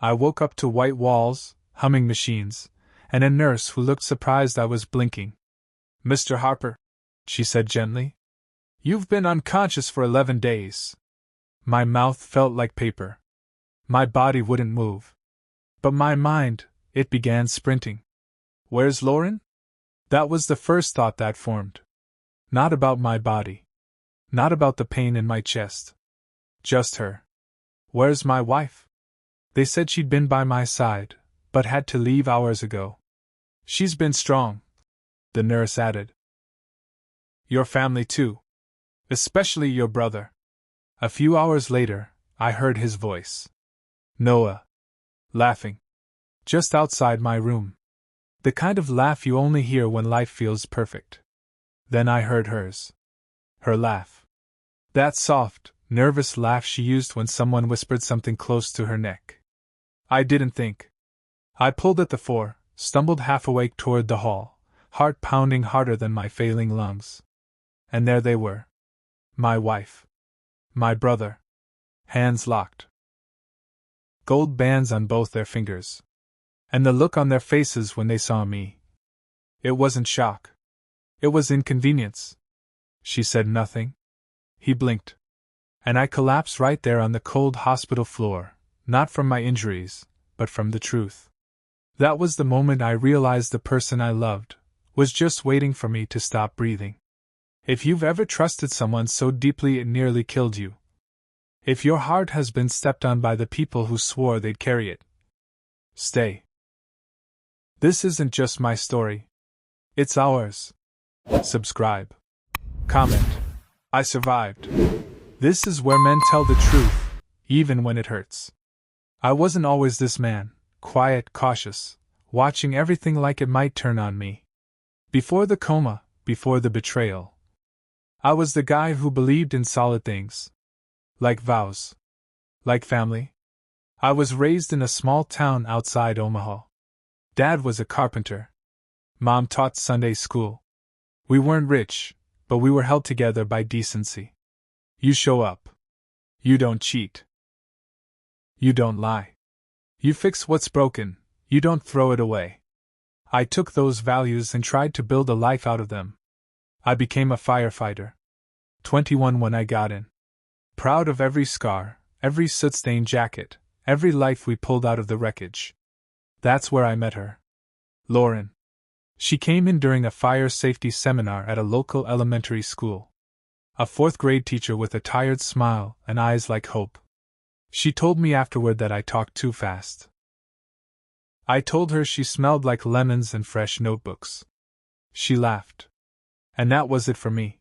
I woke up to white walls, humming machines, and a nurse who looked surprised I was blinking. "Mr. Harper," she said gently, "you've been unconscious for 11 days. My mouth felt like paper. My body wouldn't move. But my mind, it began sprinting. Where's Lauren? That was the first thought that formed. Not about my body. Not about the pain in my chest. Just her. Where's my wife? They said she'd been by my side, but had to leave hours ago. She's been strong," the nurse added. "Your family too. Especially your brother." A few hours later, I heard his voice. Noah. Laughing. Just outside my room. The kind of laugh you only hear when life feels perfect. Then I heard hers. Her laugh. That soft, nervous laugh she used when someone whispered something close to her neck. I didn't think. I pulled at the door, stumbled half awake toward the hall, heart pounding harder than my failing lungs. And there they were. My wife. My brother. Hands locked. Gold bands on both their fingers. And the look on their faces when they saw me. It wasn't shock. It was inconvenience. She said nothing. He blinked. And I collapsed right there on the cold hospital floor, not from my injuries, but from the truth. That was the moment I realized the person I loved was just waiting for me to stop breathing. If you've ever trusted someone so deeply it nearly killed you. If your heart has been stepped on by the people who swore they'd carry it. Stay. This isn't just my story. It's ours. Subscribe. Comment. I survived. This is where men tell the truth, even when it hurts. I wasn't always this man, quiet, cautious, watching everything like it might turn on me. Before the coma, before the betrayal. I was the guy who believed in solid things. Like vows. Like family. I was raised in a small town outside Omaha. Dad was a carpenter. Mom taught Sunday school. We weren't rich, but we were held together by decency. You show up. You don't cheat. You don't lie. You fix what's broken, you don't throw it away. I took those values and tried to build a life out of them. I became a firefighter. 21 when I got in. Proud of every scar, every soot-stained jacket, every life we pulled out of the wreckage. That's where I met her. Lauren. She came in during a fire safety seminar at a local elementary school. A fourth-grade teacher with a tired smile and eyes like hope. She told me afterward that I talked too fast. I told her she smelled like lemons and fresh notebooks. She laughed. And that was it for me.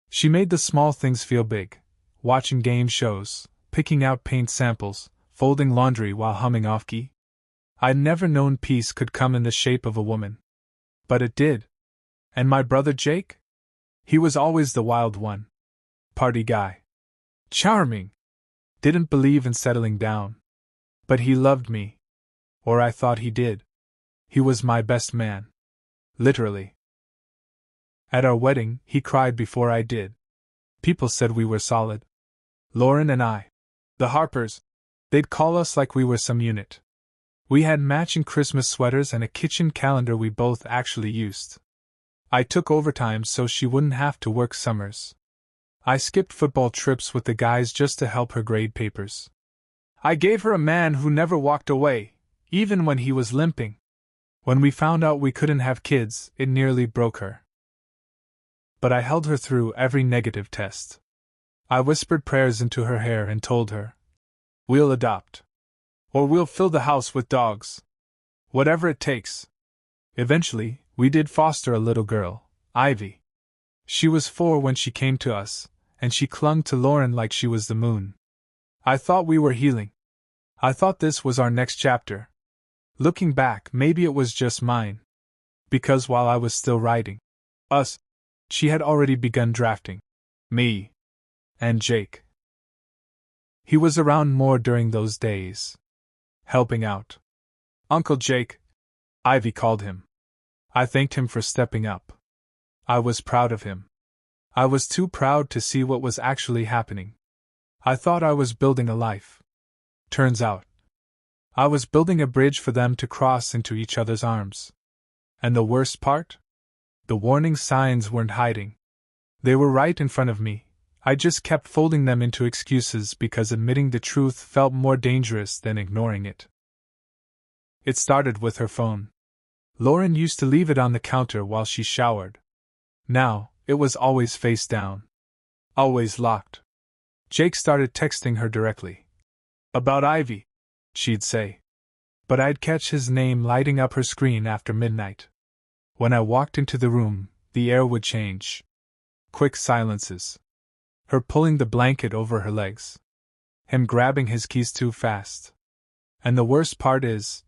She made the small things feel big. Watching game shows, picking out paint samples, folding laundry while humming off-key. I'd never known peace could come in the shape of a woman. But it did. And my brother Jake? He was always the wild one. Party guy. Charming. Didn't believe in settling down. But he loved me. Or I thought he did. He was my best man. Literally. At our wedding, he cried before I did. People said we were solid. Lauren and I. The Harpers. They'd call us like we were some unit. We had matching Christmas sweaters and a kitchen calendar we both actually used. I took overtime so she wouldn't have to work summers. I skipped football trips with the guys just to help her grade papers. I gave her a man who never walked away, even when he was limping. When we found out we couldn't have kids, it nearly broke her. But I held her through every negative test. I whispered prayers into her hair and told her, "We'll adopt. Or we'll fill the house with dogs. Whatever it takes." Eventually, we did foster a little girl, Ivy. She was 4 when she came to us, and she clung to Lauren like she was the moon. I thought we were healing. I thought this was our next chapter. Looking back, maybe it was just mine. Because while I was still writing us, she had already begun drafting me and Jake. He was around more during those days. Helping out. Uncle Jake, Ivy called him. I thanked him for stepping up. I was proud of him. I was too proud to see what was actually happening. I thought I was building a life. Turns out, I was building a bridge for them to cross into each other's arms. And the worst part? The warning signs weren't hiding. They were right in front of me. I just kept folding them into excuses because admitting the truth felt more dangerous than ignoring it. It started with her phone. Lauren used to leave it on the counter while she showered. Now, it was always face down. Always locked. Jake started texting her directly. About Ivy, she'd say. But I'd catch his name lighting up her screen after midnight. When I walked into the room, the air would change. Quick silences. Her pulling the blanket over her legs. Him grabbing his keys too fast. And the worst part is,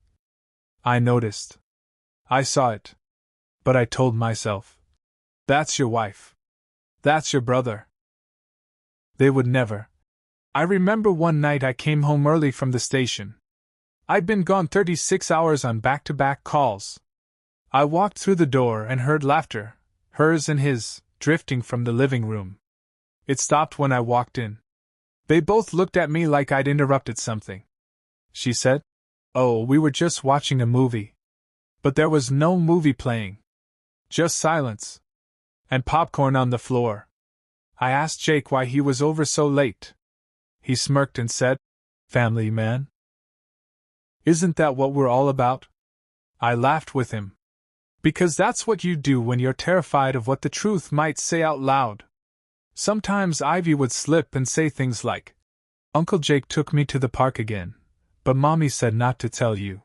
I noticed. I saw it. But I told myself, that's your wife. That's your brother. They would never. I remember one night I came home early from the station. I'd been gone 36 hours on back-to-back calls. I walked through the door and heard laughter, hers and his, drifting from the living room. It stopped when I walked in. They both looked at me like I'd interrupted something. She said, "Oh, we were just watching a movie." But there was no movie playing. Just silence. And popcorn on the floor. I asked Jake why he was over so late. He smirked and said, "Family, man. Isn't that what we're all about?" I laughed with him. Because that's what you do when you're terrified of what the truth might say out loud. Sometimes Ivy would slip and say things like, "Uncle Jake took me to the park again, but Mommy said not to tell you."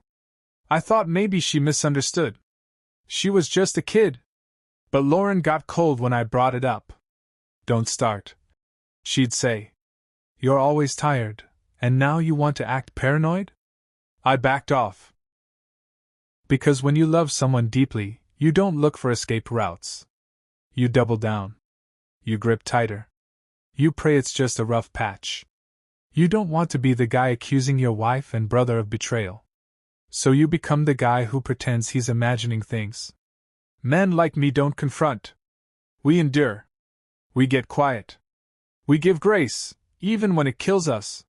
I thought maybe she misunderstood. She was just a kid. But Lauren got cold when I brought it up. "Don't start," she'd say. "You're always tired, and now you want to act paranoid?" I backed off. Because when you love someone deeply, you don't look for escape routes. You double down. You grip tighter. You pray it's just a rough patch. You don't want to be the guy accusing your wife and brother of betrayal. So you become the guy who pretends he's imagining things. Men like me don't confront. We endure. We get quiet. We give grace, even when it kills us.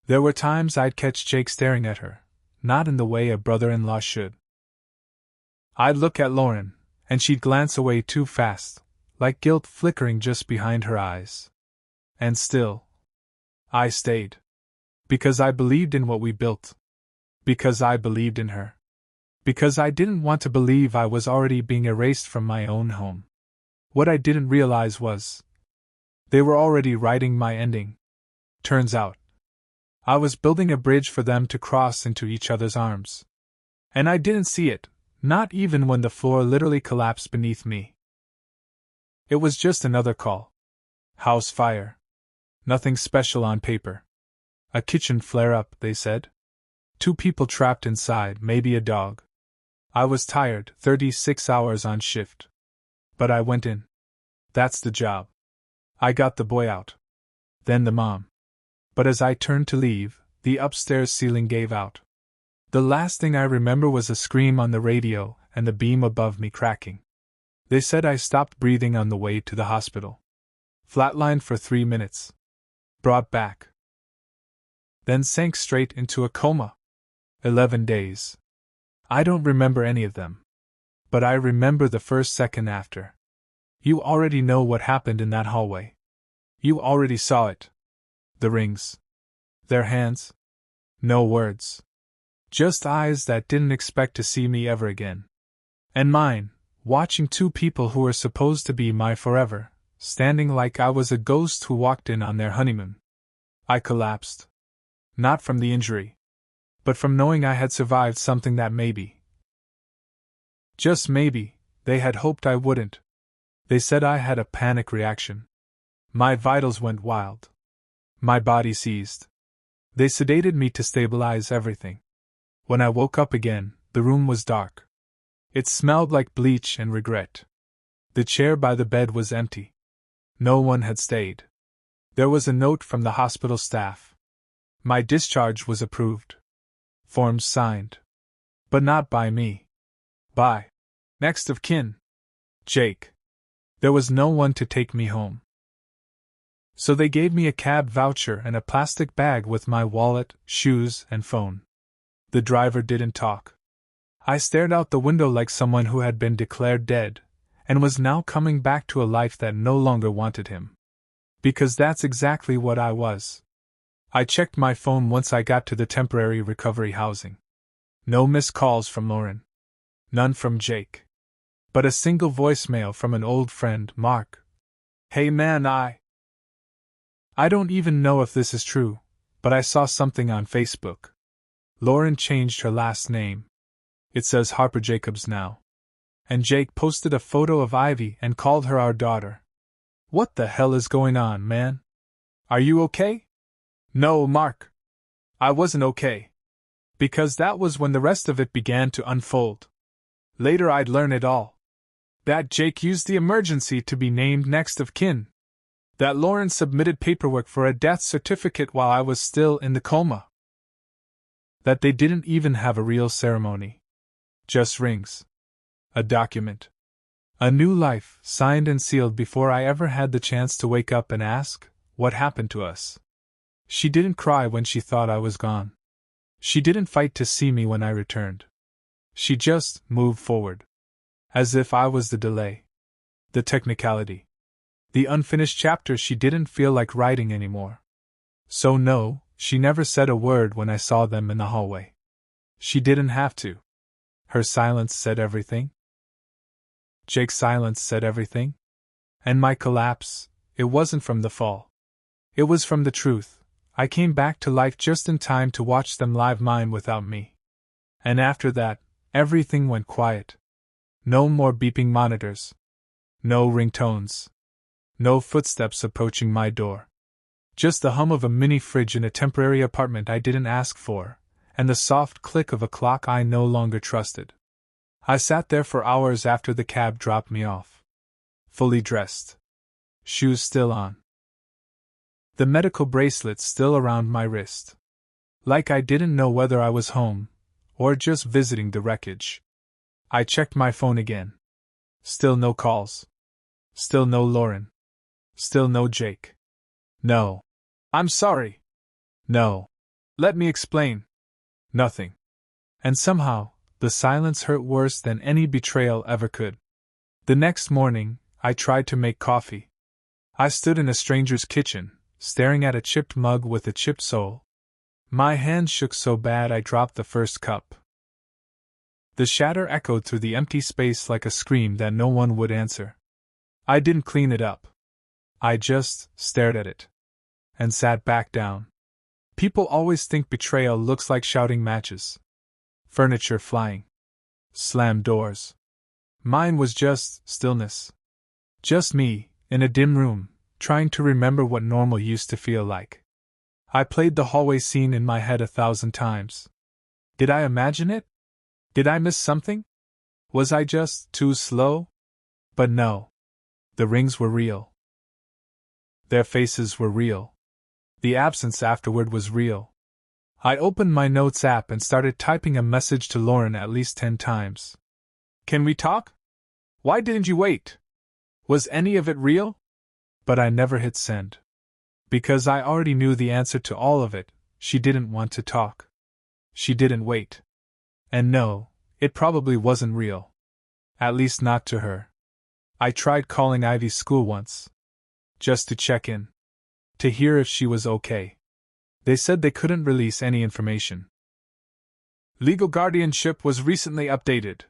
There were times I'd catch Jake staring at her, not in the way a brother-in-law should. I'd look at Lauren, and she'd glance away too fast, like guilt flickering just behind her eyes. And still, I stayed. Because I believed in what we built. Because I believed in her. Because I didn't want to believe I was already being erased from my own home. What I didn't realize was, they were already writing my ending. Turns out, I was building a bridge for them to cross into each other's arms. And I didn't see it, not even when the floor literally collapsed beneath me. It was just another call. House fire. Nothing special on paper. A kitchen flare-up, they said. 2 people trapped inside, maybe a dog. I was tired, 36 hours on shift. But I went in. That's the job. I got the boy out. Then the mom. But as I turned to leave, the upstairs ceiling gave out. The last thing I remember was a scream on the radio and the beam above me cracking. They said I stopped breathing on the way to the hospital. Flatlined for 3 minutes. Brought back. Then sank straight into a coma. 11 days. I don't remember any of them. But I remember the first second after. You already know what happened in that hallway. You already saw it. The rings. Their hands. No words. Just eyes that didn't expect to see me ever again. And mine, watching 2 people who were supposed to be my forever, standing like I was a ghost who walked in on their honeymoon. I collapsed. Not from the injury, but from knowing I had survived something that maybe, just maybe, they had hoped I wouldn't. They said I had a panic reaction. My vitals went wild. My body seized. They sedated me to stabilize everything. When I woke up again, the room was dark. It smelled like bleach and regret. The chair by the bed was empty. No one had stayed. There was a note from the hospital staff. My discharge was approved. Forms signed. But not by me. By next of kin. Jake. There was no one to take me home. So they gave me a cab voucher and a plastic bag with my wallet, shoes, and phone. The driver didn't talk. I stared out the window like someone who had been declared dead, and was now coming back to a life that no longer wanted him. Because that's exactly what I was. I checked my phone once I got to the temporary recovery housing. No missed calls from Lauren. None from Jake. But a single voicemail from an old friend, Mark. Hey man, I don't even know if this is true, but I saw something on Facebook. Lauren changed her last name. It says Harper Jacobs now. And Jake posted a photo of Ivy and called her our daughter. What the hell is going on, man? Are you okay? No, Mark. I wasn't okay. Because that was when the rest of it began to unfold. Later I'd learn it all. That Jake used the emergency to be named next of kin. That Lauren submitted paperwork for a death certificate while I was still in the coma. That they didn't even have a real ceremony. Just rings. A document. A new life, signed and sealed before I ever had the chance to wake up and ask, what happened to us? She didn't cry when she thought I was gone. She didn't fight to see me when I returned. She just moved forward. As if I was the delay. The technicality. The unfinished chapter she didn't feel like writing anymore. So no, she never said a word when I saw them in the hallway. She didn't have to. Her silence said everything. Jake's silence said everything. And my collapse, it wasn't from the fall. It was from the truth. I came back to life just in time to watch them live mine without me. And after that, everything went quiet. No more beeping monitors. No ringtones. No footsteps approaching my door. Just the hum of a mini fridge in a temporary apartment I didn't ask for, and the soft click of a clock I no longer trusted. I sat there for hours after the cab dropped me off. Fully dressed. Shoes still on. The medical bracelet still around my wrist. Like I didn't know whether I was home, or just visiting the wreckage. I checked my phone again. Still no calls. Still no Lauren. Still no Jake. No. I'm sorry. No. Let me explain. Nothing. And somehow, the silence hurt worse than any betrayal ever could. The next morning, I tried to make coffee. I stood in a stranger's kitchen, staring at a chipped mug with a chipped sole. My hand shook so bad I dropped the first cup. The shatter echoed through the empty space like a scream that no one would answer. I didn't clean it up. I just stared at it. And sat back down. People always think betrayal looks like shouting matches. Furniture flying. Slammed doors. Mine was just stillness. Just me, in a dim room, trying to remember what normal used to feel like. I played the hallway scene in my head 1,000 times. Did I imagine it? Did I miss something? Was I just too slow? But no. The rings were real. Their faces were real. The absence afterward was real. I opened my notes app and started typing a message to Lauren at least 10 times. Can we talk? Why didn't you wait? Was any of it real? But I never hit send. Because I already knew the answer to all of it. She didn't want to talk. She didn't wait. And no, it probably wasn't real. At least not to her. I tried calling Ivy's school once. Just to check in. To hear if she was okay. They said they couldn't release any information. Legal guardianship was recently updated,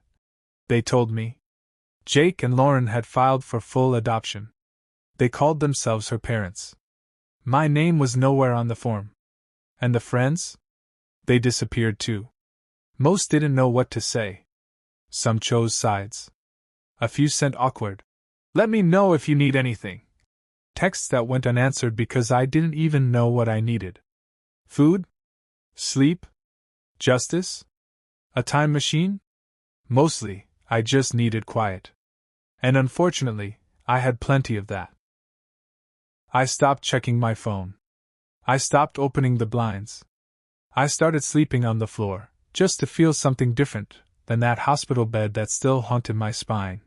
they told me. Jake and Lauren had filed for full adoption. They called themselves her parents. My name was nowhere on the form. And the friends? They disappeared too. Most didn't know what to say. Some chose sides. A few sent awkward, "Let me know if you need anything." Texts that went unanswered because I didn't even know what I needed. Food? Sleep? Justice? A time machine? Mostly, I just needed quiet. And unfortunately, I had plenty of that. I stopped checking my phone. I stopped opening the blinds. I started sleeping on the floor, just to feel something different than that hospital bed that still haunted my spine.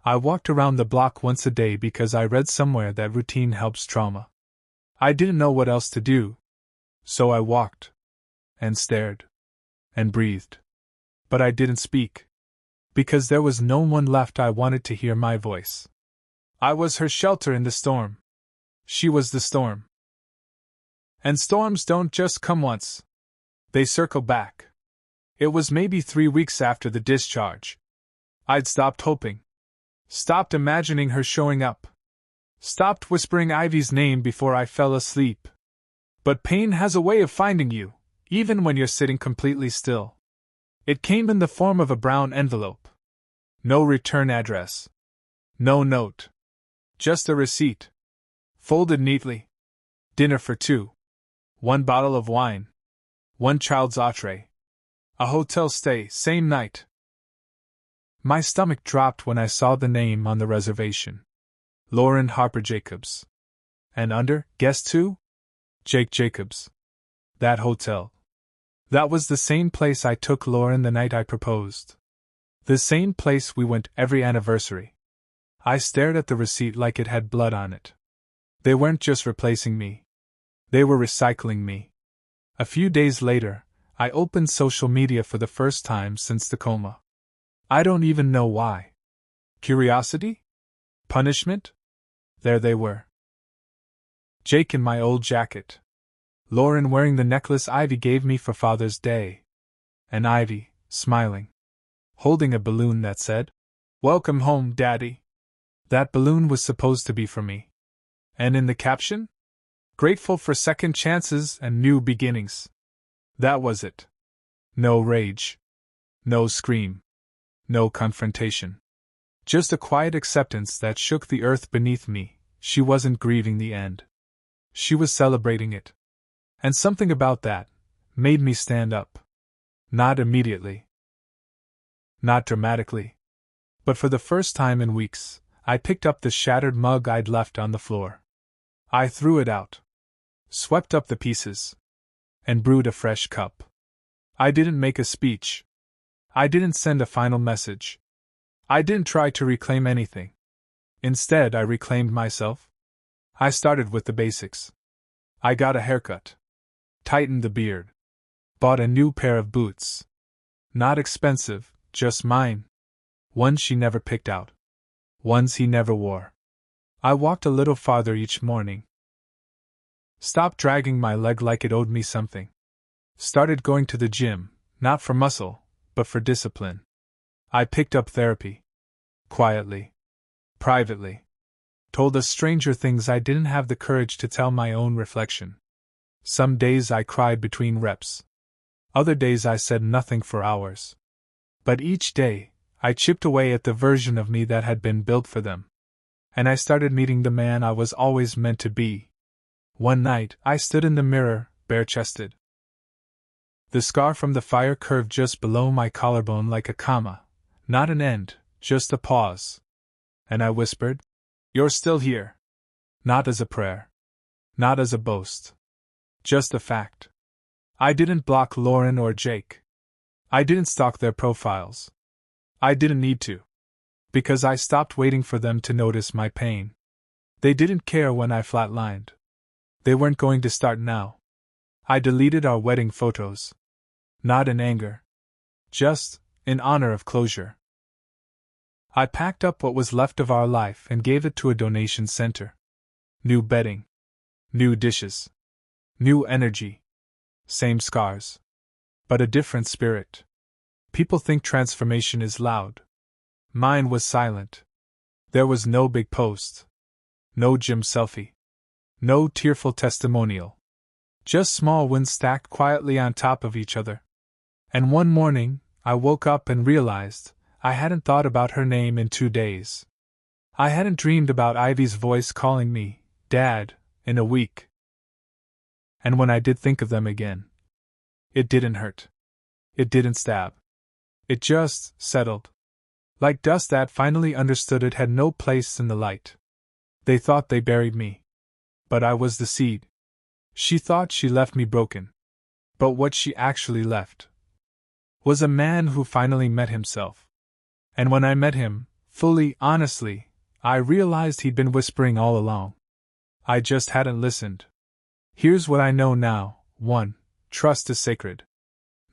I walked around the block once a day because I read somewhere that routine helps trauma. I didn't know what else to do. So I walked. And stared. and breathed. But I didn't speak. Because there was no one left I wanted to hear my voice. I was her shelter in the storm. She was the storm. And storms don't just come once. They circle back. It was maybe 3 weeks after the discharge. I'd stopped hoping. Stopped imagining her showing up. Stopped whispering Ivy's name before I fell asleep. But pain has a way of finding you, even when you're sitting completely still. It came in the form of a brown envelope. No return address. No note. Just a receipt. Folded neatly. Dinner for 2. 1 bottle of wine. 1 child's entree. A hotel stay, same night. My stomach dropped when I saw the name on the reservation. Lauren Harper Jacobs. And under, guess who? Jake Jacobs. That hotel. That was the same place I took Lauren the night I proposed. The same place we went every anniversary. I stared at the receipt like it had blood on it. They weren't just replacing me. They were recycling me. A few days later, I opened social media for the first time since the coma. I don't even know why. Curiosity? Punishment? There they were. Jake in my old jacket. Lauren wearing the necklace Ivy gave me for Father's Day. And Ivy, smiling. Holding a balloon that said, "Welcome home, Daddy." That balloon was supposed to be for me. And in the caption? Grateful for second chances and new beginnings. That was it. No rage. No scream. No confrontation. Just a quiet acceptance that shook the earth beneath me. She wasn't grieving the end. She was celebrating it. And something about that made me stand up. Not immediately. Not dramatically. But for the first time in weeks, I picked up the shattered mug I'd left on the floor. I threw it out. Swept up the pieces. And brewed a fresh cup. I didn't make a speech. I didn't send a final message. I didn't try to reclaim anything. Instead, I reclaimed myself. I started with the basics. I got a haircut. Tightened the beard. Bought a new pair of boots. Not expensive, just mine. Ones she never picked out. Ones he never wore. I walked a little farther each morning. Stopped dragging my leg like it owed me something. Started going to the gym, not for muscle, but for discipline. I picked up therapy. Quietly. Privately. Told a stranger things I didn't have the courage to tell my own reflection. Some days I cried between reps. Other days I said nothing for hours. But each day, I chipped away at the version of me that had been built for them. And I started meeting the man I was always meant to be. One night, I stood in the mirror, bare-chested. The scar from the fire curved just below my collarbone like a comma. Not an end, just a pause. And I whispered, "You're still here." Not as a prayer. Not as a boast. Just a fact. I didn't block Lauren or Jake. I didn't stalk their profiles. I didn't need to. Because I stopped waiting for them to notice my pain. They didn't care when I flatlined. They weren't going to start now. I deleted our wedding photos. Not in anger. Just in honor of closure. I packed up what was left of our life and gave it to a donation center. New bedding. New dishes. New energy. Same scars. But a different spirit. People think transformation is loud. Mine was silent. There was no big post. No gym selfie. No tearful testimonial. Just small wins stacked quietly on top of each other. And one morning, I woke up and realized I hadn't thought about her name in 2 days. I hadn't dreamed about Ivy's voice calling me, Dad, in a week. And when I did think of them again, it didn't hurt. It didn't stab. It just settled. Like dust that finally understood it had no place in the light. They thought they buried me. But I was the seed. She thought she left me broken. But what she actually left was a man who finally met himself. And when I met him, fully, honestly, I realized he'd been whispering all along. I just hadn't listened. Here's what I know now. 1. Trust is sacred.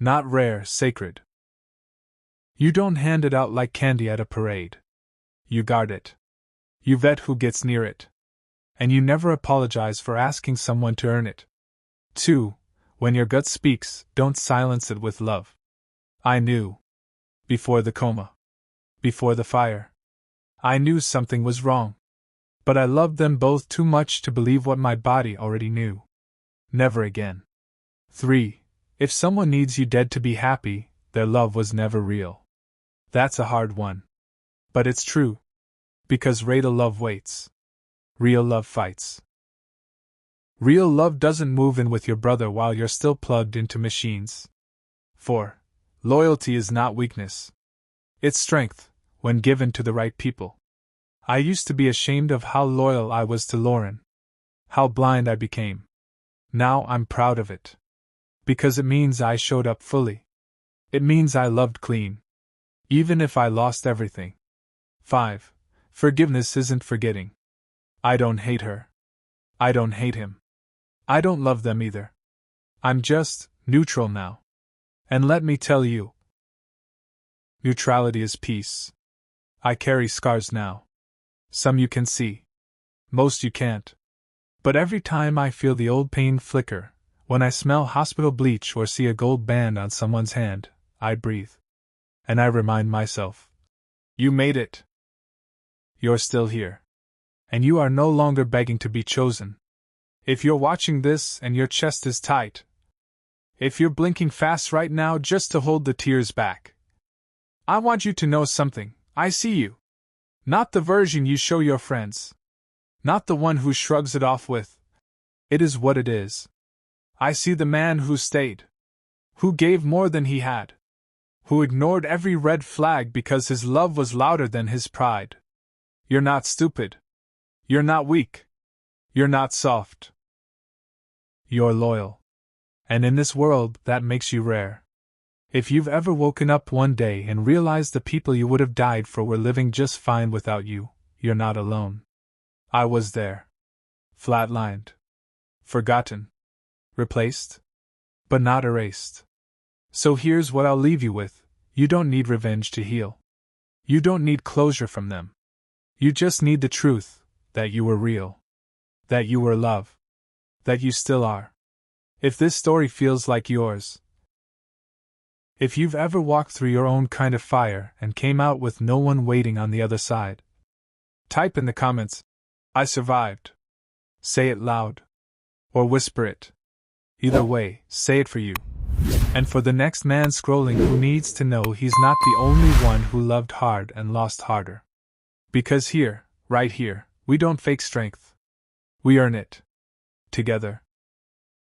Not rare, sacred. You don't hand it out like candy at a parade. You guard it. You vet who gets near it. And you never apologize for asking someone to earn it. 2. When your gut speaks, don't silence it with love. I knew. Before the coma. Before the fire. I knew something was wrong. But I loved them both too much to believe what my body already knew. Never again. 3. If someone needs you dead to be happy, their love was never real. That's a hard one. But it's true. Because real love waits. Real love fights. Real love doesn't move in with your brother while you're still plugged into machines. 4. Loyalty is not weakness. It's strength, when given to the right people. I used to be ashamed of how loyal I was to Lauren. How blind I became. Now I'm proud of it. Because it means I showed up fully. It means I loved clean. Even if I lost everything. 5. Forgiveness isn't forgetting. I don't hate her. I don't hate him. I don't love them either. I'm just neutral now. And let me tell you, neutrality is peace. I carry scars now. Some you can see. Most you can't. But every time I feel the old pain flicker, when I smell hospital bleach or see a gold band on someone's hand, I breathe. And I remind myself. You made it. You're still here. And you are no longer begging to be chosen. If you're watching this and your chest is tight, if you're blinking fast right now just to hold the tears back, I want you to know something. I see you. Not the version you show your friends. Not the one who shrugs it off with, it is what it is. I see the man who stayed. Who gave more than he had. Who ignored every red flag because his love was louder than his pride. You're not stupid. You're not weak. You're not soft. You're loyal. And in this world, that makes you rare. If you've ever woken up one day and realized the people you would have died for were living just fine without you, you're not alone. I was there. Flatlined. Forgotten. Replaced. But not erased. So here's what I'll leave you with. You don't need revenge to heal. You don't need closure from them. You just need the truth, that you were real. That you were love. That you still are. If this story feels like yours, if you've ever walked through your own kind of fire and came out with no one waiting on the other side, type in the comments, I survived. Say it loud. Or whisper it. Either way, say it for you. And for the next man scrolling who needs to know he's not the only one who loved hard and lost harder. Because here, right here, we don't fake strength. We earn it. Together.